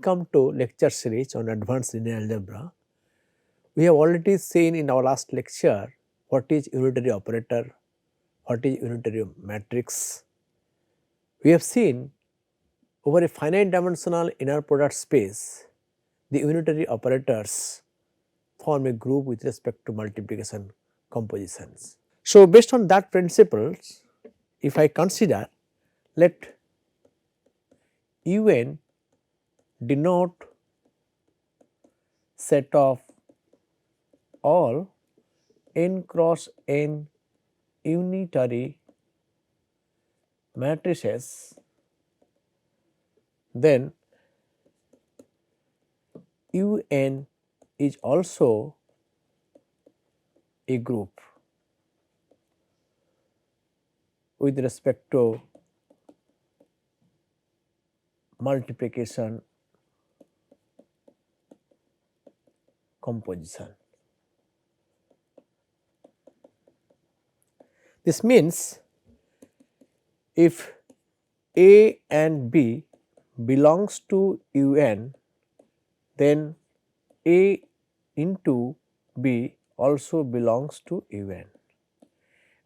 Welcome to lecture series on advanced linear algebra. We have already seen in our last lecture what is unitary operator, what is unitary matrix. We have seen over a finite dimensional inner product space, the unitary operators form a group with respect to multiplication compositions. So, based on that principles, if I consider, let UN denote set of all n cross n unitary matrices, then UN is also a group with respect to multiplication composition. This means if A and B belongs to UN, then A into B also belongs to UN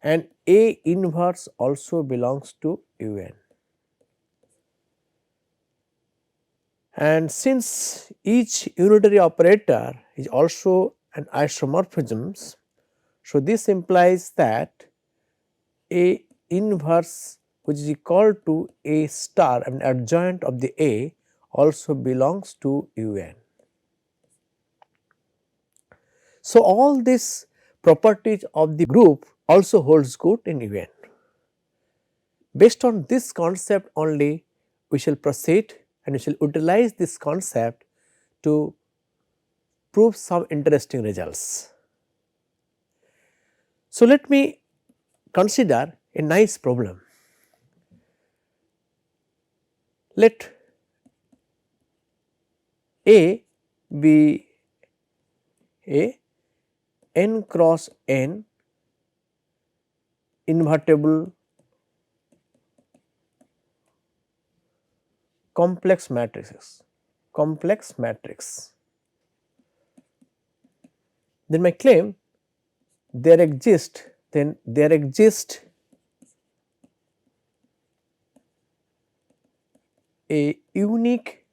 and A inverse also belongs to UN. And since each unitary operator is also an isomorphism, so this implies that A inverse, which is equal to A star, I mean adjoint of the A, also belongs to UN. So, all these properties of the group also holds good in UN. Based on this concept only, we shall proceed and we shall utilize this concept to prove some interesting results. So, let me consider a nice problem. Let A be a n cross n invertible complex matrices, then my claim there exists a unique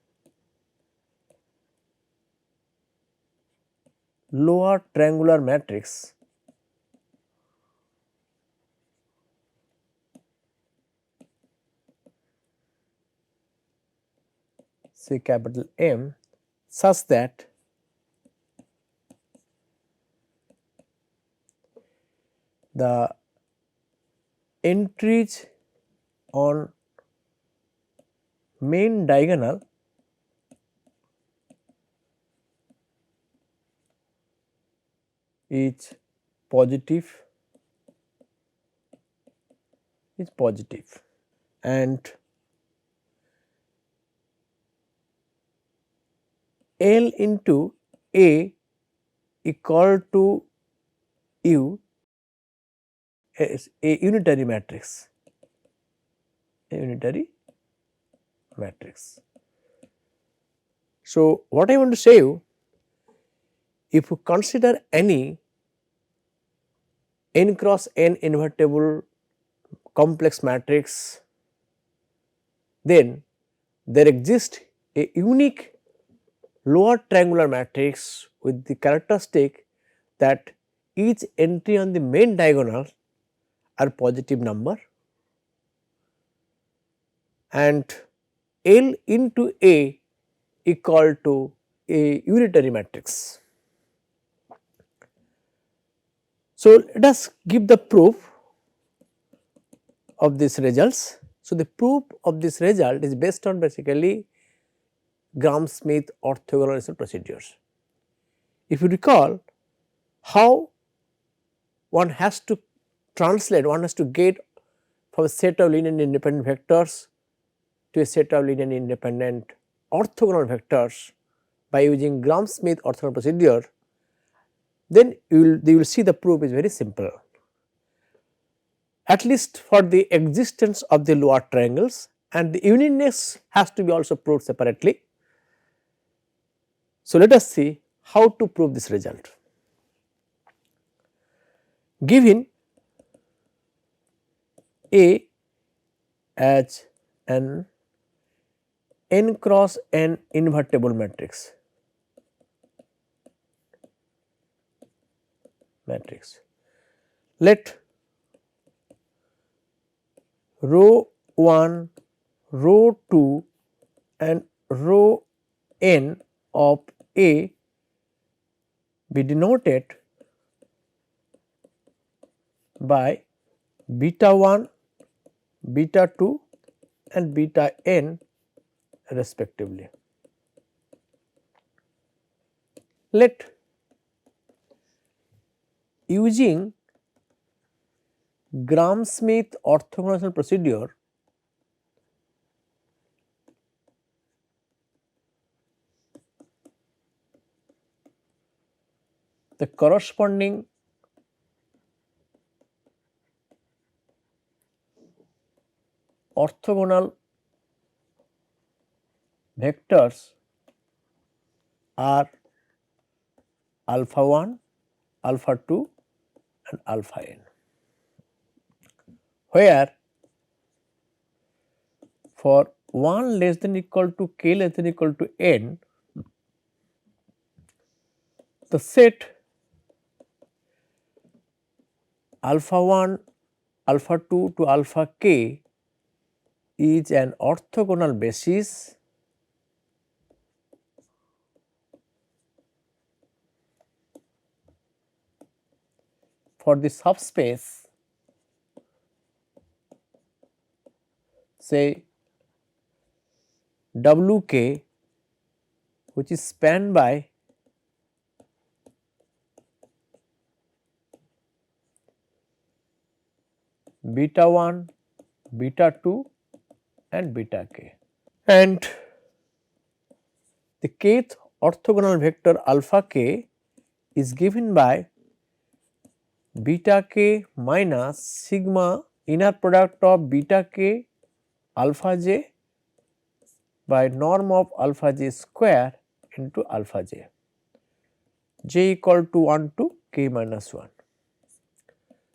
lower triangular matrix say capital M such that the entries on main diagonal is positive and L into A equal to U is a unitary matrix, So, what I want to say you, if you consider any n cross n invertible complex matrix, then there exists a unique lower triangular matrix with the characteristic that each entry on the main diagonal are positive number and L into A equal to a unitary matrix. So, let us give the proof of these results. So, the proof of this result is based on basically Gram-Schmidt orthogonalization procedures. If you recall how one has to translate, one has to get from a set of linearly independent vectors to a set of linearly independent orthogonal vectors by using Gram-Schmidt orthogonal procedure, then you will see the proof is very simple. At least for the existence of the lower triangles, and the uniqueness has to be also proved separately. So, let us see how to prove this result. Given A as an n cross n invertible matrix, let row 1, row 2 and row n of A be denoted by beta 1, beta 2 and beta n respectively. Let using Gram-Schmidt orthogonal procedure, the corresponding orthogonal vectors are alpha 1, alpha 2 and alpha n, where for 1 less than equal to k less than equal to n, the set alpha 1, alpha 2 to alpha k is an orthogonal basis for the subspace, say Wk, which is spanned by beta 1, beta 2 and beta k, and the kth orthogonal vector alpha k is given by beta k minus sigma inner product of beta k alpha j by norm of alpha j square into alpha j, j equal to 1 to k minus 1.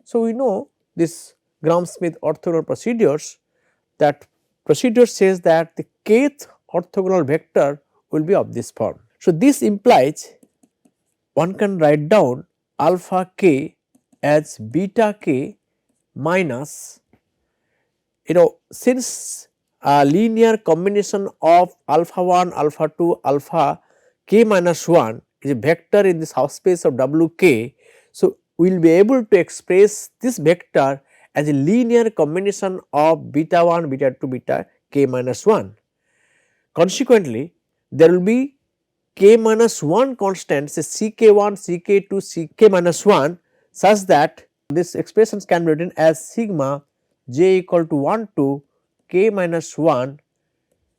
So, we know this Gram-Schmidt orthogonal procedures, that procedure says that the kth orthogonal vector will be of this form. So, this implies one can write down alpha k as beta k minus, since a linear combination of alpha 1, alpha 2, alpha k minus 1 is a vector in the subspace of W k. So, we will be able to express this vector as a linear combination of beta 1, beta 2, beta k minus 1. Consequently, there will be k minus 1 constants, say ck1, ck2, ck minus 1, such that this expressions can be written as sigma j equal to 1 to k minus 1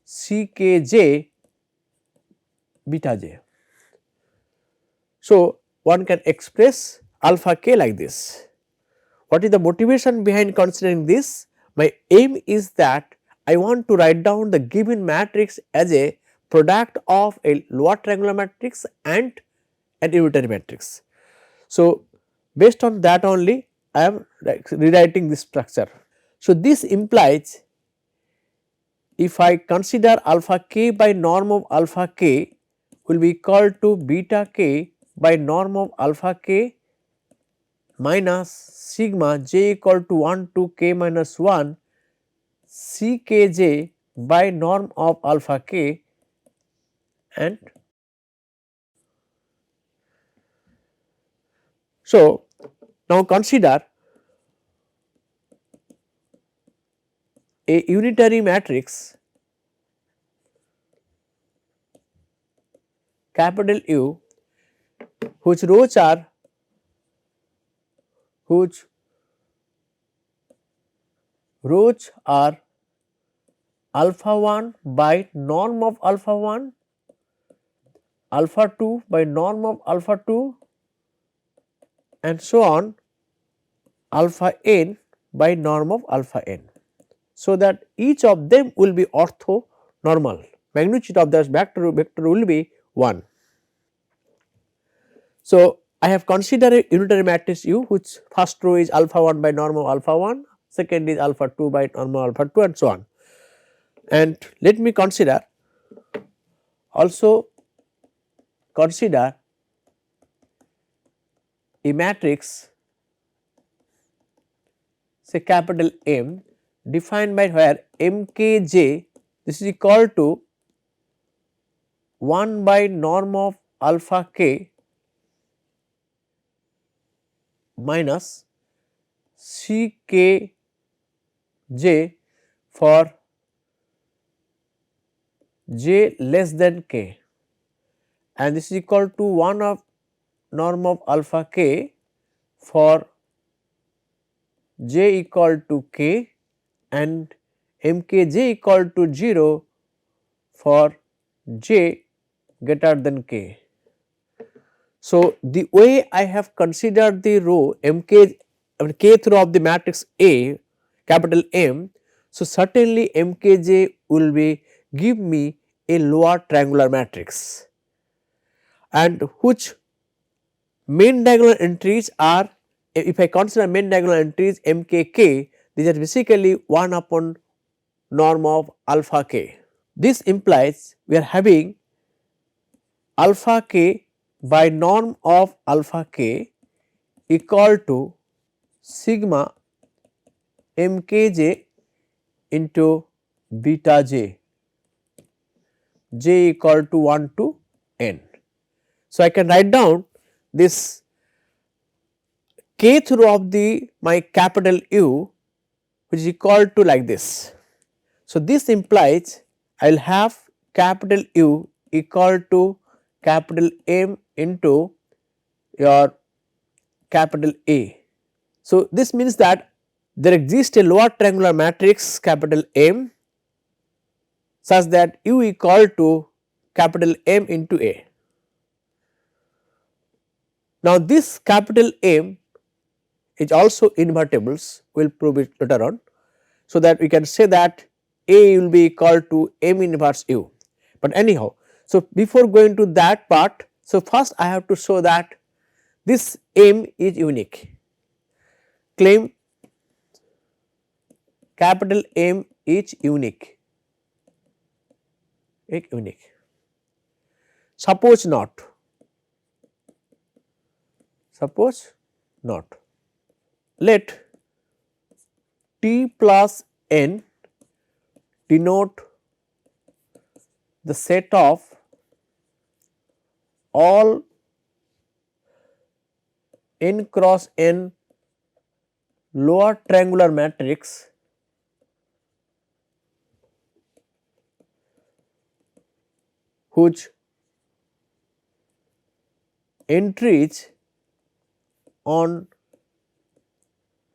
ckj beta j. So, one can express alpha k like this. What is the motivation behind considering this? My aim is that I want to write down the given matrix as a product of a lower triangular matrix and an unitary matrix. So, based on that only I am rewriting this structure. So, this implies if I consider alpha k by norm of alpha k will be equal to beta k by norm of alpha k minus sigma j equal to 1 to k minus 1 ckj by norm of alpha k, and so now consider a unitary matrix capital U whose rows are alpha 1 by norm of alpha 1, alpha 2 by norm of alpha 2 and so on alpha n by norm of alpha n. So, that each of them will be orthonormal, magnitude of the vector will be 1. So, I have considered a unitary matrix U, which first row is alpha 1 by norm of alpha 1, second is alpha 2 by norm of alpha 2, and so on. And let me consider also consider a matrix say capital M defined by where mkj, this is equal to 1 by norm of alpha k minus ckj for j less than k, and this is equal to 1 of norm of alpha k for j equal to k and mkj equal to 0 for j greater than k. So, the way I have considered the row mk, I mean kth row of the matrix A capital M, so certainly mkj will be give me a lower triangular matrix, and which main diagonal entries are, if I consider main diagonal entries mkk, these are basically 1 upon norm of alpha k. This implies we are having alpha k by norm of alpha k equal to sigma mkj into beta j, j equal to 1 to n. So, I can write down this kth row of the my capital U, which is equal to like this. So, this implies I will have capital U equal to capital M into your capital A. So, this means that there exists a lower triangular matrix capital M such that U equal to capital M into A. Now, this capital M is also invertibles, we will prove it later on. So, that we can say that A will be equal to M inverse U, but anyhow. So, before going to that part, so first I have to show that this M is unique. Claim capital M is unique, unique. Suppose not, suppose not. Let T plus N denote the set of all n cross n lower triangular matrix whose entries on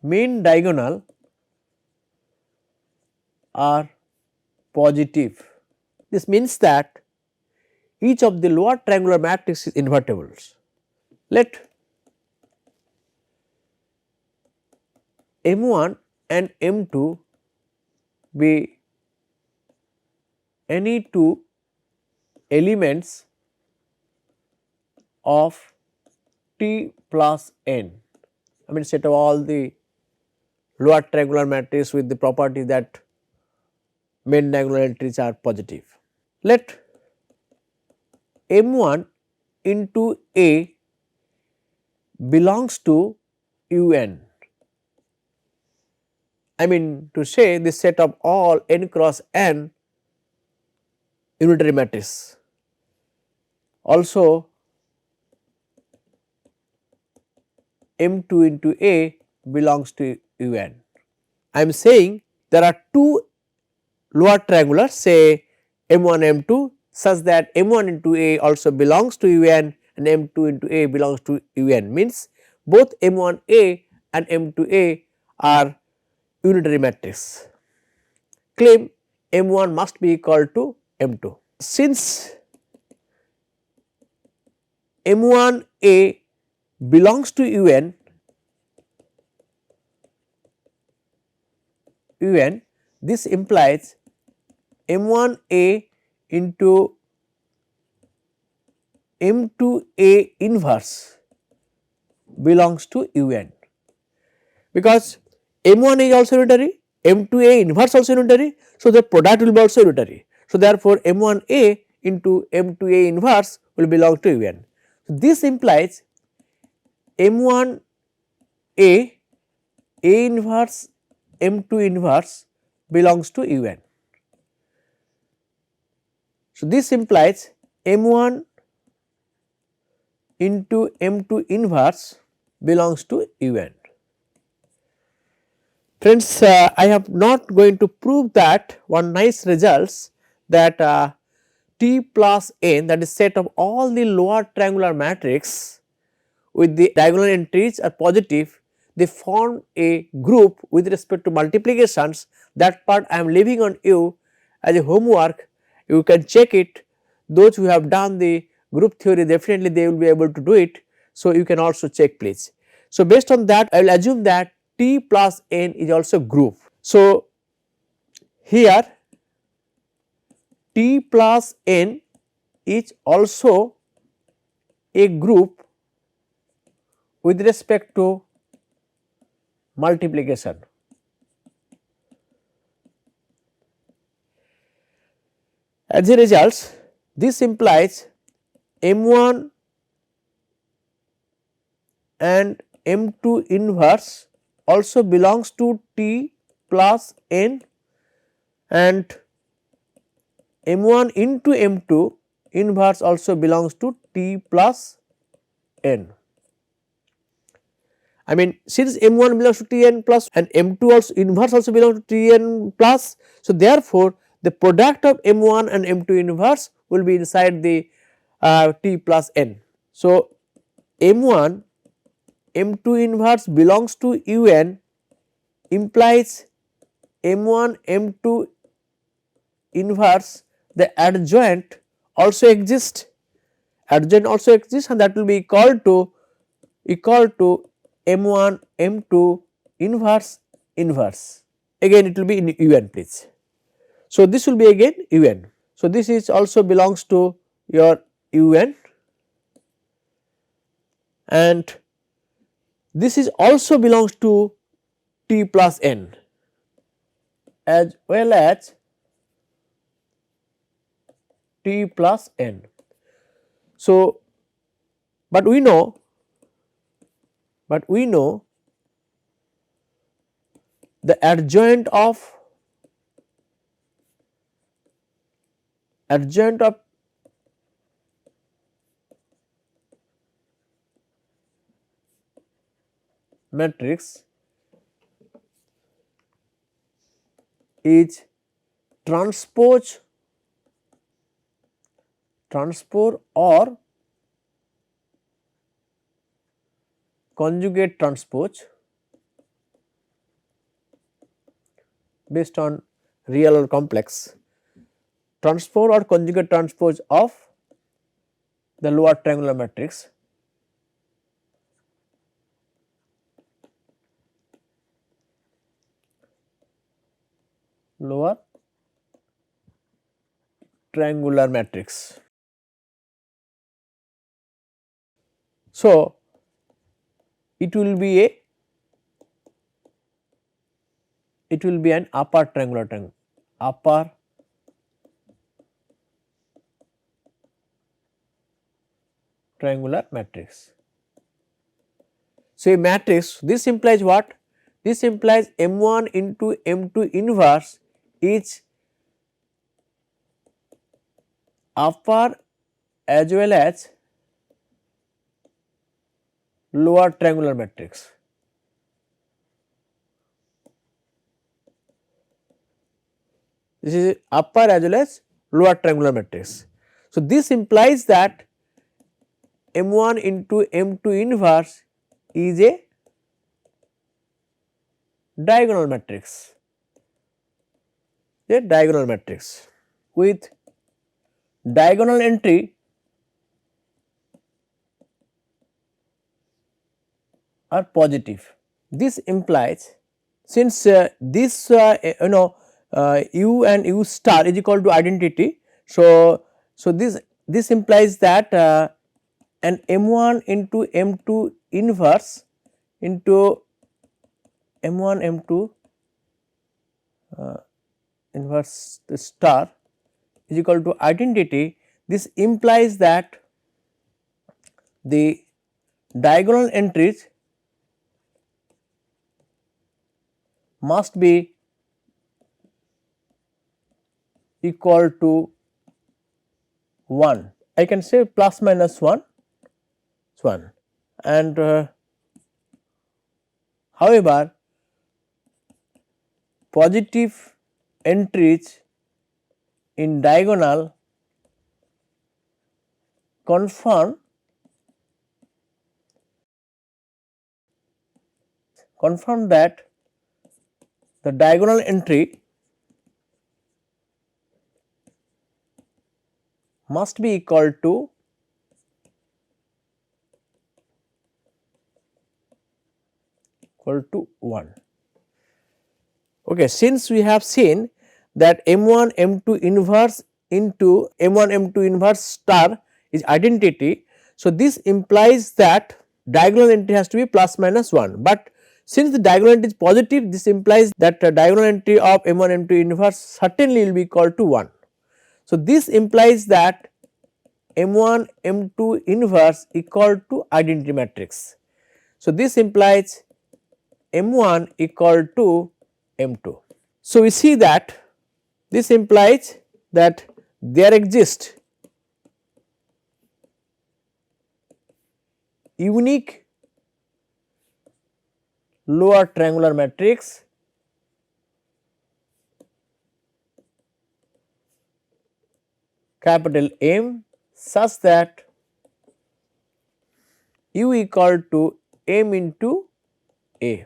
main diagonal are positive. This means that each of the lower triangular matrix is invertibles. Let M1 and M2 be any two elements of T plus n, I mean set of all the lower triangular matrix with the property that main diagonal entries are positive. Let M1 into A belongs to Un, I mean to say this set of all n cross n unitary matrix. Also M2 into A belongs to Un. I am saying there are two lower triangulars say M1 M2 such that M1 into A also belongs to Un and M2 into A belongs to Un, means both M1A and M2A are unitary matrix. Claim M1 must be equal to M2. Since M1A belongs to Un, this implies M1A into M2A inverse belongs to UN, because M1 is also unitary, M2A inverse also unitary. So, the product will be also unitary. So, therefore, M1A into M2A inverse will belong to UN. So, this implies M1A A inverse M2 inverse belongs to UN. So, this implies M1 into M2 inverse belongs to UN. Friends, I am not going to prove that one nice results that T plus n, that is set of all the lower triangular matrix with the diagonal entries are positive, they form a group with respect to multiplications. That part I am leaving on you as a homework, you can check it. Those who have done the group theory, definitely they will be able to do it. So, you can also check please. So, based on that I will assume that T plus n is also group. So, here T plus n is also a group with respect to multiplication. As a result, this implies M1 and M2 inverse also belongs to T plus n, and M1 into M2 inverse also belongs to T plus n. I mean, since M1 belongs to Tn plus and M2 also inverse also belongs to Tn plus. So, therefore, the product of M1 and M2 inverse will be inside the T plus n. So, M1 M2 inverse belongs to UN implies M1 M2 inverse, the adjoint also exists, and that will be equal to M1 M2 inverse again it will be in UN please. So, this will be again UN. So, this is also belongs to your UN, and this is also belongs to T plus n as well as T plus n. So, but we know the adjoint of matrix is transpose or conjugate transpose based on real or complex, transpose or conjugate transpose of the lower triangular matrix lower triangular matrix. So, it will be an upper triangular matrix. So, a matrix, this implies what? This implies M1 into M2 inverse is upper as well as lower triangular matrix. This is upper as well as lower triangular matrix. So, this implies that M1 into M2 inverse is a diagonal matrix, with diagonal entry are positive. This implies, since this U and U star is equal to identity. So, this implies that an M1 into M2 inverse into M1 M2 inverse the star is equal to identity. This implies that the diagonal entries must be equal to 1. I can say plus minus 1 is 1, and however, positive entries in diagonal confirm that the diagonal entry must be equal to equal to 1. Okay, since we have seen that M1 M2 inverse into M1 M2 inverse star is identity. So, this implies that diagonal entry has to be plus minus 1, but since the diagonal entry is positive, this implies that the diagonal entry of M1 M2 inverse certainly will be equal to 1. So, this implies that M1 M2 inverse equal to identity matrix. So, this implies M1 equal to M2. So, we see that this implies that there exists unique lower triangular matrix capital M such that U equal to M into A.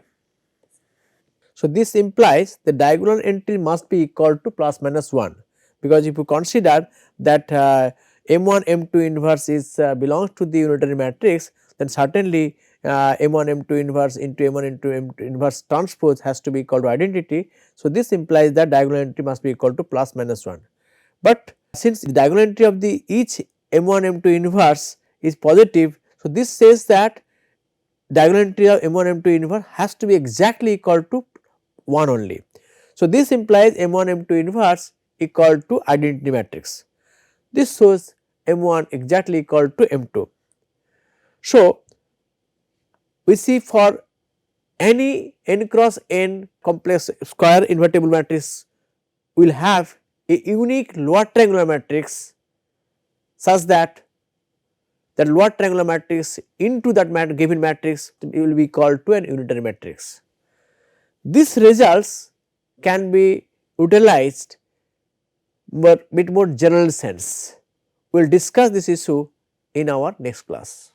So, this implies the diagonal entry must be equal to plus minus 1, because if you consider that M1 M2 inverse is belongs to the unitary matrix, then certainly M1 M2 inverse into M1 into M2 inverse transpose has to be equal to identity. So, this implies that diagonal entry must be equal to plus minus 1, but since the diagonal entry of the each M1 M2 inverse is positive, so this says that diagonal entry of M1 M2 inverse has to be exactly equal to 1 only. So, this implies M1 M2 inverse equal to identity matrix. This shows M1 exactly equal to M2. So, we see for any n cross n complex square invertible matrix will have a unique lower triangular matrix such that the lower triangular matrix into that given matrix will be called to an unitary matrix. These results can be utilized but bit more general sense. We will discuss this issue in our next class.